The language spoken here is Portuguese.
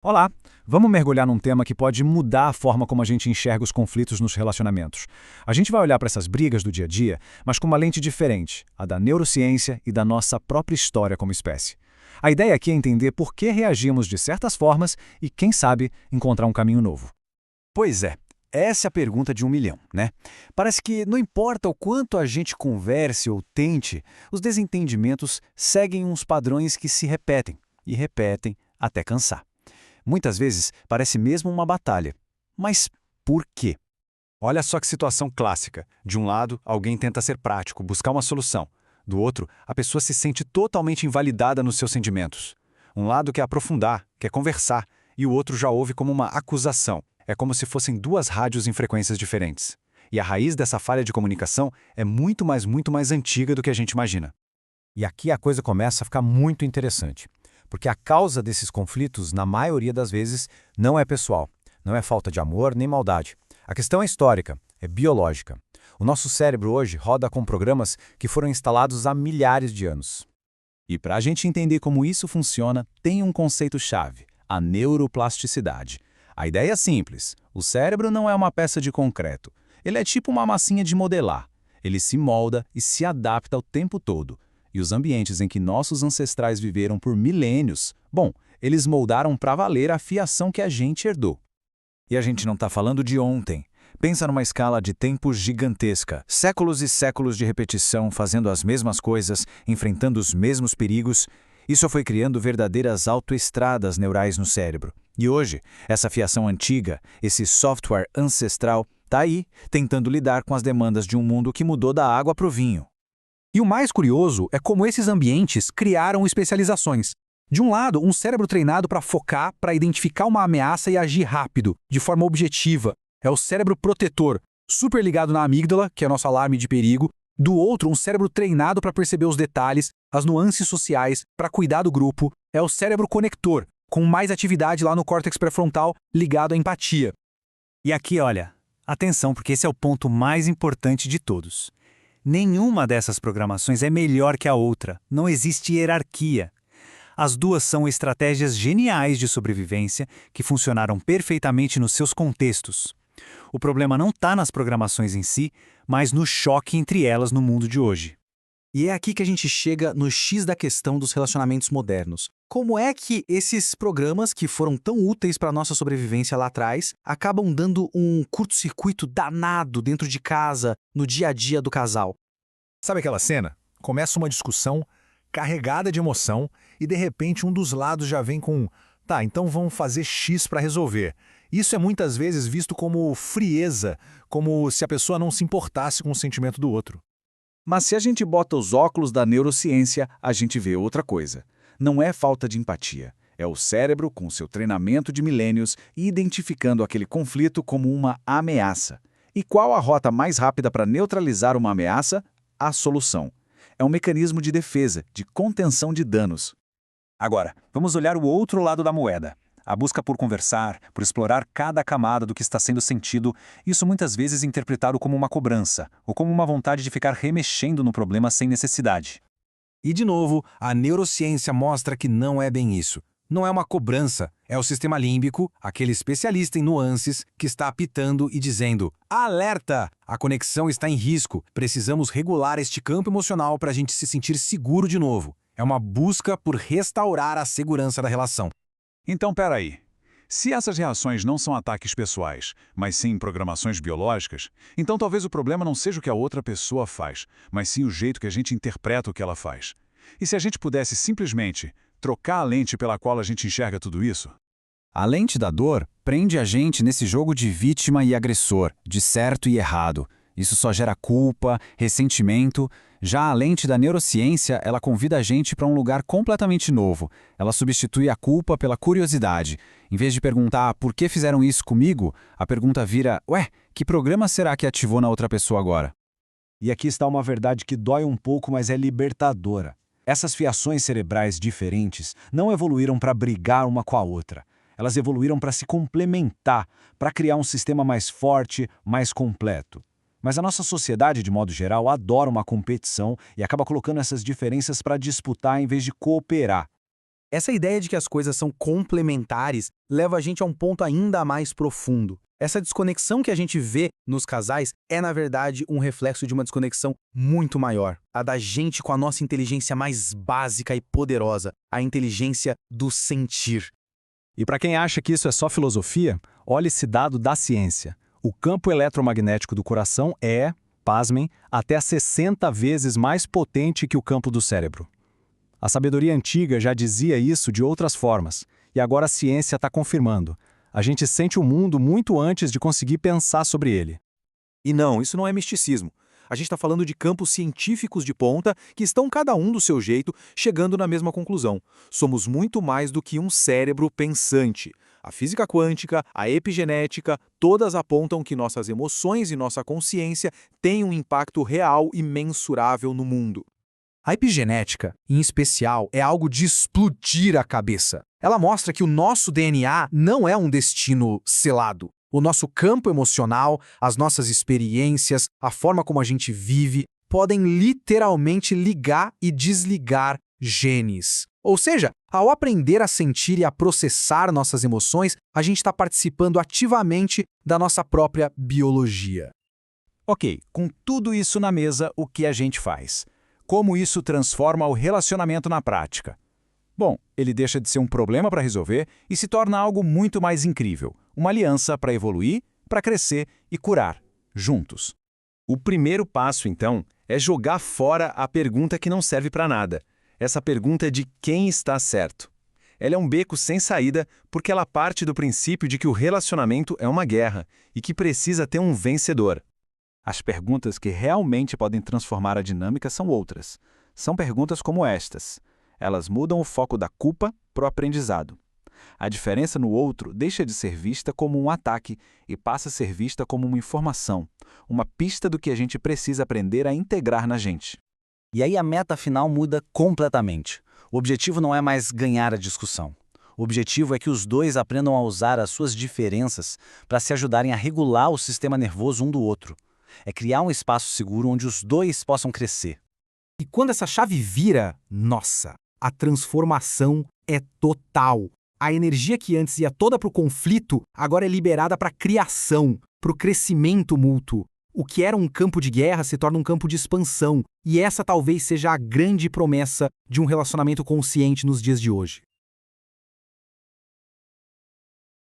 Olá! Vamos mergulhar num tema que pode mudar a forma como a gente enxerga os conflitos nos relacionamentos. A gente vai olhar para essas brigas do dia a dia, mas com uma lente diferente, a da neurociência e da nossa própria história como espécie. A ideia aqui é entender por que reagimos de certas formas e, quem sabe, encontrar um caminho novo. Pois é, essa é a pergunta de 1 milhão, né? Parece que não importa o quanto a gente converse ou tente, os desentendimentos seguem uns padrões que se repetem e repetem até cansar. Muitas vezes parece mesmo uma batalha. Mas por quê? Olha só que situação clássica. De um lado, alguém tenta ser prático, buscar uma solução. Do outro, a pessoa se sente totalmente invalidada nos seus sentimentos. Um lado quer aprofundar, quer conversar, e o outro já ouve como uma acusação. É como se fossem duas rádios em frequências diferentes. E a raiz dessa falha de comunicação é muito mais antiga do que a gente imagina. E aqui a coisa começa a ficar muito interessante, porque a causa desses conflitos, na maioria das vezes, não é pessoal, não é falta de amor nem maldade. A questão é histórica, é biológica. O nosso cérebro hoje roda com programas que foram instalados há milhares de anos. E para a gente entender como isso funciona, tem um conceito-chave: a neuroplasticidade. A ideia é simples: o cérebro não é uma peça de concreto. Ele é tipo uma massinha de modelar. Ele se molda e se adapta o tempo todo. E os ambientes em que nossos ancestrais viveram por milênios, bom, eles moldaram para valer a fiação que a gente herdou. E a gente não está falando de ontem. Pensa numa escala de tempo gigantesca. Séculos e séculos de repetição, fazendo as mesmas coisas, enfrentando os mesmos perigos. Isso foi criando verdadeiras autoestradas neurais no cérebro. E hoje, essa fiação antiga, esse software ancestral, está aí, tentando lidar com as demandas de um mundo que mudou da água para o vinho. E o mais curioso é como esses ambientes criaram especializações. De um lado, um cérebro treinado para focar, para identificar uma ameaça e agir rápido, de forma objetiva. É o cérebro protetor, super ligado na amígdala, que é nosso alarme de perigo. Do outro, um cérebro treinado para perceber os detalhes, as nuances sociais, para cuidar do grupo. É o cérebro conector, com mais atividade lá no córtex pré-frontal, ligado à empatia. E aqui, olha, atenção, porque esse é o ponto mais importante de todos. Nenhuma dessas programações é melhor que a outra, não existe hierarquia. As duas são estratégias geniais de sobrevivência que funcionaram perfeitamente nos seus contextos. O problema não está nas programações em si, mas no choque entre elas no mundo de hoje. E é aqui que a gente chega no X da questão dos relacionamentos modernos. Como é que esses programas, que foram tão úteis para a nossa sobrevivência lá atrás, acabam dando um curto-circuito danado dentro de casa, no dia a dia do casal? Sabe aquela cena? Começa uma discussão carregada de emoção e de repente um dos lados já vem com tá, então vamos fazer X para resolver. Isso é muitas vezes visto como frieza, como se a pessoa não se importasse com o sentimento do outro. Mas se a gente bota os óculos da neurociência, a gente vê outra coisa. Não é falta de empatia. É o cérebro, com seu treinamento de milênios, identificando aquele conflito como uma ameaça. E qual a rota mais rápida para neutralizar uma ameaça? A solução. É um mecanismo de defesa, de contenção de danos. Agora, vamos olhar o outro lado da moeda. A busca por conversar, por explorar cada camada do que está sendo sentido, isso muitas vezes é interpretado como uma cobrança, ou como uma vontade de ficar remexendo no problema sem necessidade. E, de novo, a neurociência mostra que não é bem isso. Não é uma cobrança, é o sistema límbico, aquele especialista em nuances, que está apitando e dizendo: alerta! A conexão está em risco, precisamos regular este campo emocional para a gente se sentir seguro de novo. É uma busca por restaurar a segurança da relação. Então, peraí. Se essas reações não são ataques pessoais, mas sim programações biológicas, então talvez o problema não seja o que a outra pessoa faz, mas sim o jeito que a gente interpreta o que ela faz. E se a gente pudesse simplesmente trocar a lente pela qual a gente enxerga tudo isso? A lente da dor prende a gente nesse jogo de vítima e agressor, de certo e errado. Isso só gera culpa, ressentimento. Já a lente da neurociência, ela convida a gente para um lugar completamente novo. Ela substitui a culpa pela curiosidade. Em vez de perguntar por que fizeram isso comigo, a pergunta vira: ué, que programa será que ativou na outra pessoa agora? E aqui está uma verdade que dói um pouco, mas é libertadora. Essas fiações cerebrais diferentes não evoluíram para brigar uma com a outra. Elas evoluíram para se complementar, para criar um sistema mais forte, mais completo. Mas a nossa sociedade, de modo geral, adora uma competição e acaba colocando essas diferenças para disputar em vez de cooperar. Essa ideia de que as coisas são complementares leva a gente a um ponto ainda mais profundo. Essa desconexão que a gente vê nos casais é, na verdade, um reflexo de uma desconexão muito maior. A da gente com a nossa inteligência mais básica e poderosa, a inteligência do sentir. E para quem acha que isso é só filosofia, olhe esse dado da ciência. O campo eletromagnético do coração é, pasmem, até 60 vezes mais potente que o campo do cérebro. A sabedoria antiga já dizia isso de outras formas, e agora a ciência está confirmando. A gente sente o mundo muito antes de conseguir pensar sobre ele. E não, isso não é misticismo. A gente está falando de campos científicos de ponta que estão cada um do seu jeito, chegando na mesma conclusão. Somos muito mais do que um cérebro pensante. A física quântica, a epigenética, todas apontam que nossas emoções e nossa consciência têm um impacto real e mensurável no mundo. A epigenética, em especial, é algo de explodir a cabeça. Ela mostra que o nosso DNA não é um destino selado. O nosso campo emocional, as nossas experiências, a forma como a gente vive, podem literalmente ligar e desligar genes. Ou seja, ao aprender a sentir e a processar nossas emoções, a gente está participando ativamente da nossa própria biologia. Ok, com tudo isso na mesa, o que a gente faz? Como isso transforma o relacionamento na prática? Bom, ele deixa de ser um problema para resolver e se torna algo muito mais incrível. Uma aliança para evoluir, para crescer e curar, juntos. O primeiro passo, então, é jogar fora a pergunta que não serve para nada. Essa pergunta de quem está certo. Ela é um beco sem saída porque ela parte do princípio de que o relacionamento é uma guerra e que precisa ter um vencedor. As perguntas que realmente podem transformar a dinâmica são outras. São perguntas como estas. Elas mudam o foco da culpa para o aprendizado. A diferença no outro deixa de ser vista como um ataque e passa a ser vista como uma informação, uma pista do que a gente precisa aprender a integrar na gente. E aí a meta final muda completamente. O objetivo não é mais ganhar a discussão. O objetivo é que os dois aprendam a usar as suas diferenças para se ajudarem a regular o sistema nervoso um do outro. É criar um espaço seguro onde os dois possam crescer. E quando essa chave vira, nossa, a transformação é total. A energia que antes ia toda para o conflito, agora é liberada para a criação, para o crescimento mútuo. O que era um campo de guerra se torna um campo de expansão. E essa talvez seja a grande promessa de um relacionamento consciente nos dias de hoje.